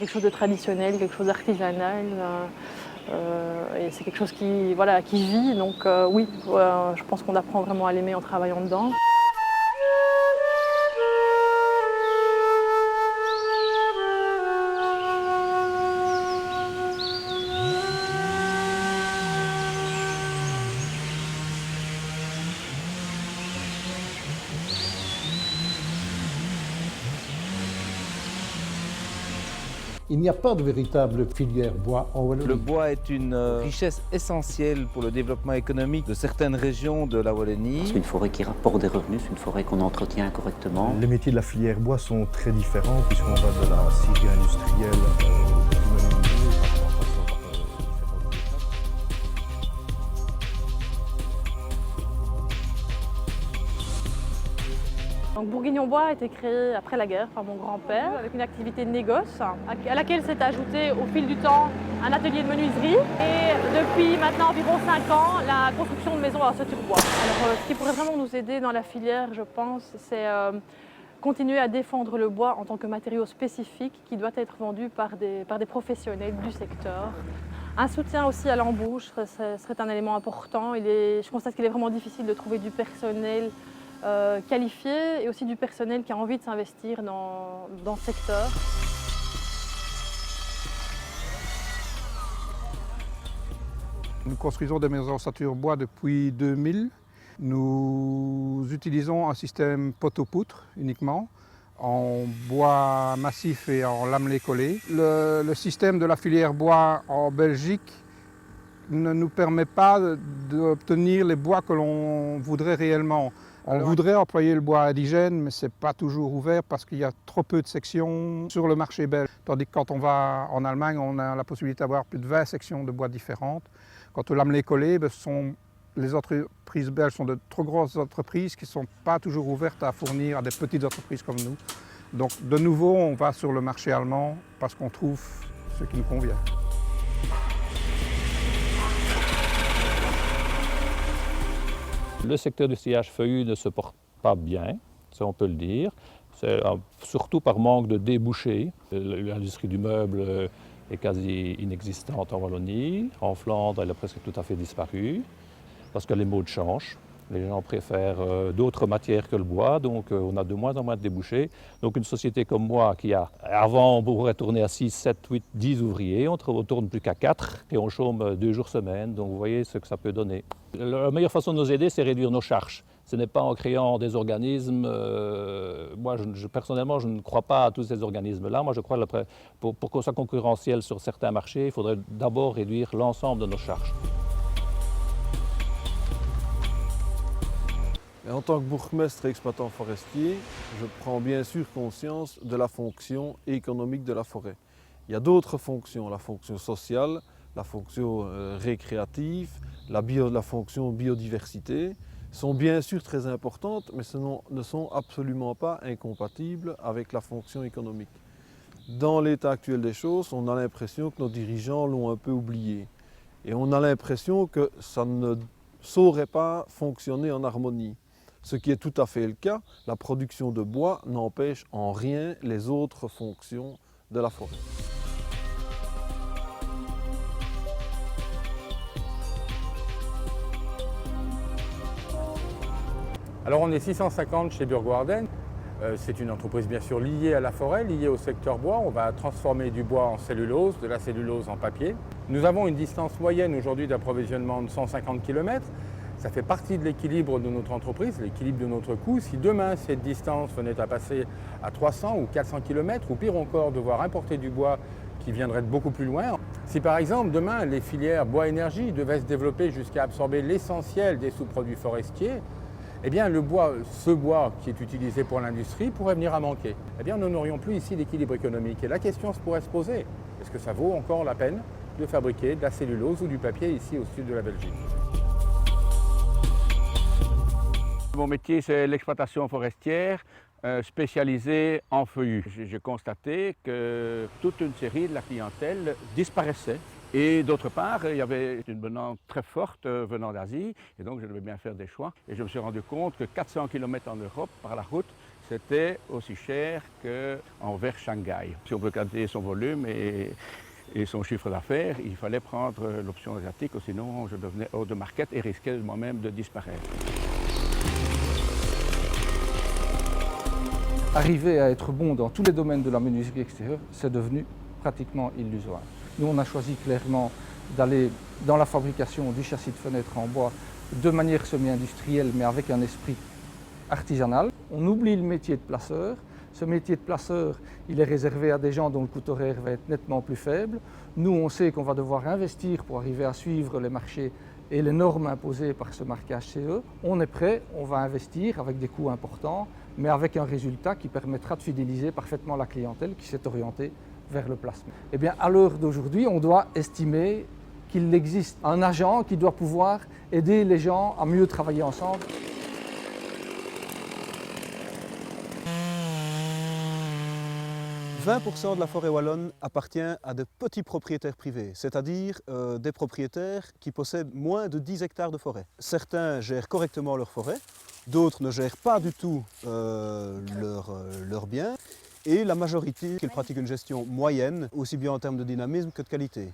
quelque chose de traditionnel, quelque chose d'artisanal. Et c'est quelque chose qui, voilà, qui vit, donc oui, je pense qu'on apprend vraiment à l'aimer en travaillant dedans. Il n'y a pas de véritable filière bois en Wallonie. Le bois est une richesse essentielle pour le développement économique de certaines régions de la Wallonie. C'est une forêt qui rapporte des revenus, c'est une forêt qu'on entretient correctement. Les métiers de la filière bois sont très différents puisqu'on va de la scierie industrielle du menuisier, en passant par différentes étapes. Donc Bourguignon Bois a été créé après la guerre par mon grand-père avec une activité de négoce à laquelle s'est ajouté au fil du temps un atelier de menuiserie et depuis maintenant environ 5 ans la construction de maisons à ossature bois. Alors ce qui pourrait vraiment nous aider dans la filière, je pense, c'est continuer à défendre le bois en tant que matériau spécifique qui doit être vendu par des professionnels du secteur. Un soutien aussi à l'embauche serait un élément important. Je constate qu'il est vraiment difficile de trouver du personnel qualifié et aussi du personnel qui a envie de s'investir dans ce secteur. Nous construisons des maisons ossature bois depuis 2000. Nous utilisons un système poteau-poutre uniquement, en bois massif et en lamelé collé. Le système de la filière bois en Belgique ne nous permet pas d'obtenir les bois que l'on voudrait réellement. On voudrait employer le bois indigène, mais ce n'est pas toujours ouvert parce qu'il y a trop peu de sections sur le marché belge. Tandis que quand on va en Allemagne, on a la possibilité d'avoir plus de 20 sections de bois différentes. Quant au lamelé collé, les entreprises belges sont de trop grosses entreprises qui ne sont pas toujours ouvertes à fournir à des petites entreprises comme nous. Donc de nouveau, on va sur le marché allemand parce qu'on trouve ce qui nous convient. Le secteur du sciage feuillu ne se porte pas bien, ça on peut le dire. C'est surtout par manque de débouchés. L'industrie du meuble est quasi inexistante en Wallonie. En Flandre, elle a presque tout à fait disparu parce que les modes changent. Les gens préfèrent d'autres matières que le bois, donc on a de moins en moins de débouchés. Donc une société comme moi qui avant on pourrait tourner à 6, 7, 8, 10 ouvriers, on ne tourne plus qu'à 4 et on chôme 2 jours semaine, donc vous voyez ce que ça peut donner. La meilleure façon de nous aider, c'est réduire nos charges. Ce n'est pas en créant des organismes. Moi, personnellement, je ne crois pas à tous ces organismes-là. Moi, je crois que pour qu'on soit concurrentiel sur certains marchés, il faudrait d'abord réduire l'ensemble de nos charges. Et en tant que bourgmestre et exploitant forestier, je prends bien sûr conscience de la fonction économique de la forêt. Il y a d'autres fonctions, la fonction sociale, la fonction récréative, la fonction biodiversité, sont bien sûr très importantes, mais ne sont absolument pas incompatibles avec la fonction économique. Dans l'état actuel des choses, on a l'impression que nos dirigeants l'ont un peu oublié. Et on a l'impression que ça ne saurait pas fonctionner en harmonie. Ce qui est tout à fait le cas, la production de bois n'empêche en rien les autres fonctions de la forêt. Alors on est 650 chez Burgwarden. C'est une entreprise bien sûr liée à la forêt, liée au secteur bois. On va transformer du bois en cellulose, de la cellulose en papier. Nous avons une distance moyenne aujourd'hui d'approvisionnement de 150 km. Ça fait partie de l'équilibre de notre entreprise, l'équilibre de notre coût. Si demain cette distance venait à passer à 300 ou 400 km, ou pire encore, devoir importer du bois qui viendrait de beaucoup plus loin. Si par exemple demain les filières bois-énergie devaient se développer jusqu'à absorber l'essentiel des sous-produits forestiers, eh bien ce bois qui est utilisé pour l'industrie pourrait venir à manquer. Eh bien nous n'aurions plus ici l'équilibre économique. Et la question pourrait se poser, est-ce que ça vaut encore la peine de fabriquer de la cellulose ou du papier ici au sud de la Belgique ? Mon métier, c'est l'exploitation forestière spécialisée en feuillus. J'ai constaté que toute une série de la clientèle disparaissait. Et d'autre part, il y avait une demande très forte venant d'Asie. Et donc, je devais bien faire des choix. Et je me suis rendu compte que 400 km en Europe, par la route, c'était aussi cher qu'envers Shanghai. Si on veut garder son volume et son chiffre d'affaires, il fallait prendre l'option asiatique, sinon je devenais hors de market et risquais moi-même de disparaître. Arriver à être bon dans tous les domaines de la menuiserie extérieure, c'est devenu pratiquement illusoire. Nous, on a choisi clairement d'aller dans la fabrication du châssis de fenêtre en bois de manière semi-industrielle, mais avec un esprit artisanal. On oublie le métier de placeur. Ce métier de placeur, il est réservé à des gens dont le coût horaire va être nettement plus faible. Nous, on sait qu'on va devoir investir pour arriver à suivre les marchés et les normes imposées par ce marquage CE. On est prêt, on va investir avec des coûts importants, mais avec un résultat qui permettra de fidéliser parfaitement la clientèle qui s'est orientée vers le placement. Eh bien, à l'heure d'aujourd'hui, on doit estimer qu'il existe un agent qui doit pouvoir aider les gens à mieux travailler ensemble. « 20% de la forêt wallonne appartient à de petits propriétaires privés, c'est-à-dire des propriétaires qui possèdent moins de 10 hectares de forêt. Certains gèrent correctement leur forêt, d'autres ne gèrent pas du tout leurs biens, et la majorité qu'ils pratiquent une gestion moyenne, aussi bien en termes de dynamisme que de qualité.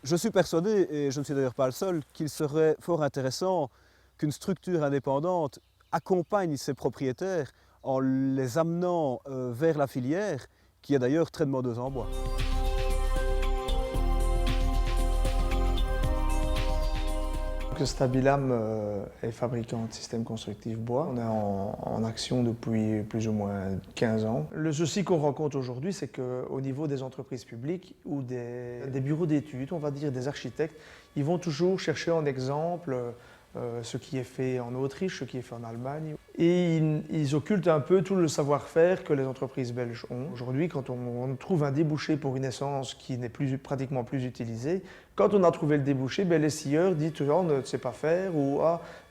Je suis persuadé, et je ne suis d'ailleurs pas le seul, qu'il serait fort intéressant qu'une structure indépendante accompagne ses propriétaires en les amenant vers la filière, qui est d'ailleurs très demandeuse en bois. Stabilam est fabricant de systèmes constructifs bois. On est en action depuis plus ou moins 15 ans. Le souci qu'on rencontre aujourd'hui, c'est qu'au niveau des entreprises publiques ou des bureaux d'études, on va dire des architectes, ils vont toujours chercher en exemple ce qui est fait en Autriche, ce qui est fait en Allemagne. Et ils occultent un peu tout le savoir-faire que les entreprises belges ont. Aujourd'hui, quand on trouve un débouché pour une essence qui n'est pratiquement plus utilisée, quand on a trouvé le débouché, les scieurs disent « on ne sait pas faire » ou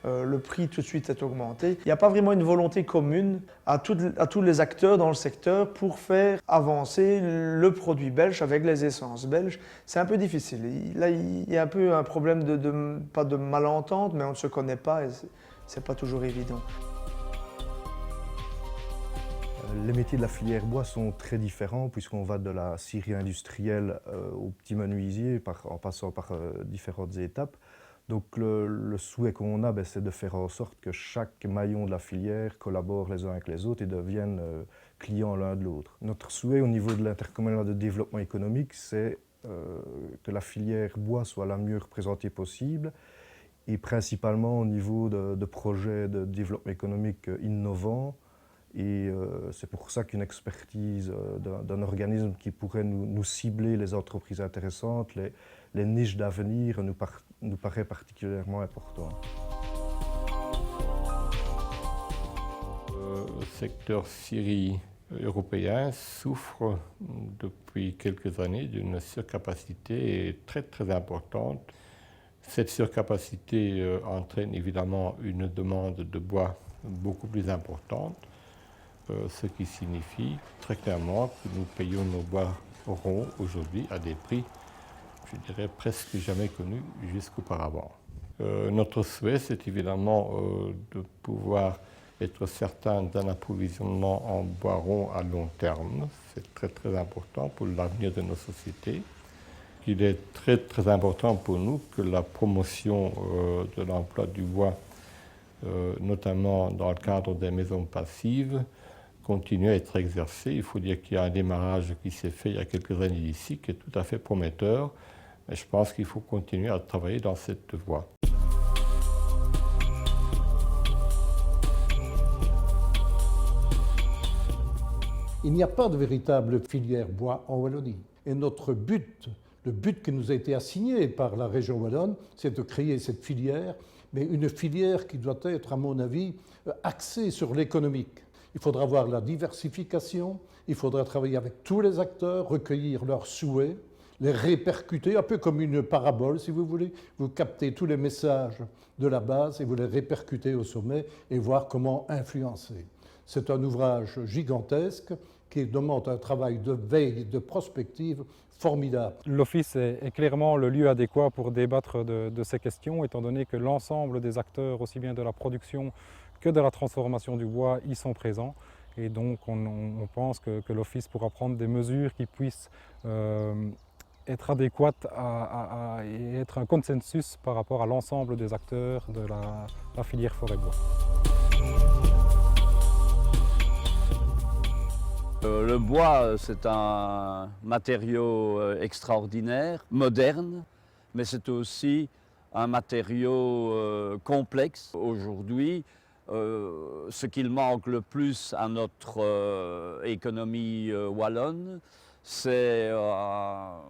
le prix tout de suite est augmenté. Il n'y a pas vraiment une volonté commune à tous les acteurs dans le secteur pour faire avancer le produit belge avec les essences belges. C'est un peu difficile. Là, il y a un peu un problème pas de malentente, mais on ne se connaît pas et ce n'est pas toujours évident. Les métiers de la filière bois sont très différents puisqu'on va de la scierie industrielle au petit menuisier en passant par différentes étapes. Donc le souhait qu'on a, c'est de faire en sorte que chaque maillon de la filière collabore les uns avec les autres et deviennent clients l'un de l'autre. Notre souhait au niveau de l'intercommunal de développement économique, c'est que la filière bois soit la mieux représentée possible et principalement au niveau de projets de développement économique innovants. Et c'est pour ça qu'une expertise d'un organisme qui pourrait nous cibler les entreprises intéressantes, les niches d'avenir, nous paraît particulièrement important. Le secteur scierie européen souffre depuis quelques années d'une surcapacité très importante. Cette surcapacité entraîne évidemment une demande de bois beaucoup plus importante. Ce qui signifie très clairement que nous payons nos bois ronds aujourd'hui à des prix, je dirais, presque jamais connus jusqu'auparavant. Notre souhait, c'est évidemment de pouvoir être certain d'un approvisionnement en bois rond à long terme. C'est très important pour l'avenir de nos sociétés. Il est très important pour nous que la promotion de l'emploi du bois, notamment dans le cadre des maisons passives, continue à être exercé. Il faut dire qu'il y a un démarrage qui s'est fait il y a quelques années d'ici, qui est tout à fait prometteur. Mais je pense qu'il faut continuer à travailler dans cette voie. Il n'y a pas de véritable filière bois en Wallonie. Et notre but, le but qui nous a été assigné par la région wallonne, c'est de créer cette filière, mais une filière qui doit être, à mon avis, axée sur l'économique. Il faudra voir la diversification, il faudra travailler avec tous les acteurs, recueillir leurs souhaits, les répercuter, un peu comme une parabole si vous voulez. Vous captez tous les messages de la base et vous les répercutez au sommet et voir comment influencer. C'est un ouvrage gigantesque qui demande un travail de veille, de prospective formidable. L'Office est clairement le lieu adéquat pour débattre de ces questions, étant donné que l'ensemble des acteurs, aussi bien de la production que de la transformation du bois, y sont présents. Et donc on pense que l'Office pourra prendre des mesures qui puissent être adéquates et être un consensus par rapport à l'ensemble des acteurs de la filière forêt-bois. Le bois, c'est un matériau extraordinaire, moderne, mais c'est aussi un matériau complexe. Aujourd'hui, ce qu'il manque le plus à notre économie wallonne, c'est la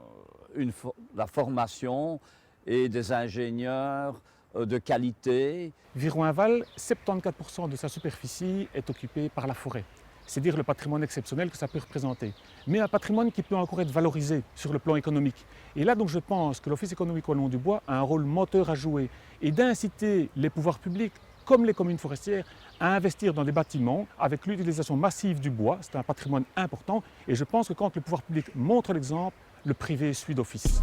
formation et des ingénieurs de qualité. Viroinval, 74% de sa superficie est occupée par la forêt. C'est dire le patrimoine exceptionnel que ça peut représenter. Mais un patrimoine qui peut encore être valorisé sur le plan économique. Et là, donc, je pense que l'Office économique wallon du bois a un rôle moteur à jouer et d'inciter les pouvoirs publics, comme les communes forestières, à investir dans des bâtiments avec l'utilisation massive du bois. C'est un patrimoine important et je pense que quand le pouvoir public montre l'exemple, le privé suit d'office.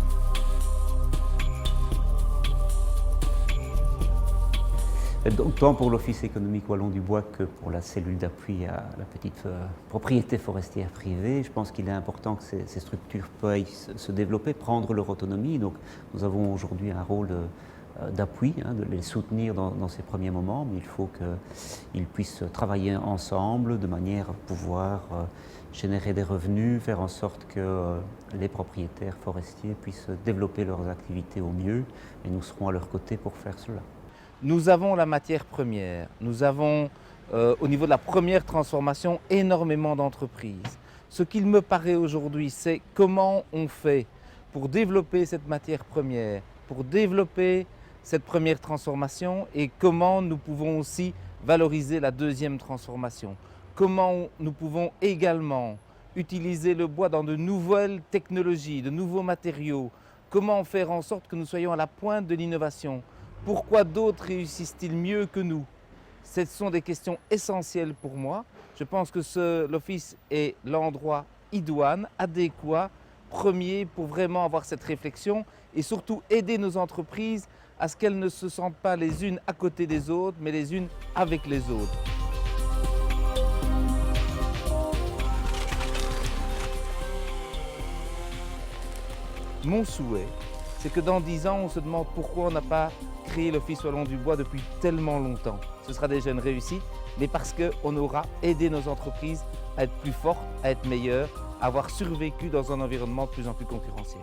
Donc, tant pour l'Office économique wallon du bois que pour la cellule d'appui à la petite propriété forestière privée, je pense qu'il est important que ces structures puissent se développer, prendre leur autonomie. Donc, nous avons aujourd'hui un rôle d'appui, de les soutenir dans ces premiers moments, mais il faut qu'ils puissent travailler ensemble de manière à pouvoir générer des revenus, faire en sorte que les propriétaires forestiers puissent développer leurs activités au mieux, et nous serons à leur côté pour faire cela. Nous avons la matière première, nous avons au niveau de la première transformation énormément d'entreprises. Ce qu'il me paraît aujourd'hui, c'est comment on fait pour développer cette matière première, pour développer cette première transformation et comment nous pouvons aussi valoriser la deuxième transformation. Comment nous pouvons également utiliser le bois dans de nouvelles technologies, de nouveaux matériaux. Comment faire en sorte que nous soyons à la pointe de l'innovation. Pourquoi d'autres réussissent-ils mieux que nous? Ce sont des questions essentielles pour moi. Je pense que l'Office est l'endroit idoine, adéquat, premier pour vraiment avoir cette réflexion et surtout aider nos entreprises à ce qu'elles ne se sentent pas les unes à côté des autres, mais les unes avec les autres. Mon souhait, c'est que dans 10 ans, on se demande pourquoi on n'a pas créé l'Office wallon du bois depuis tellement longtemps. Ce sera déjà une réussite, mais parce qu'on aura aidé nos entreprises à être plus fortes, à être meilleures, à avoir survécu dans un environnement de plus en plus concurrentiel.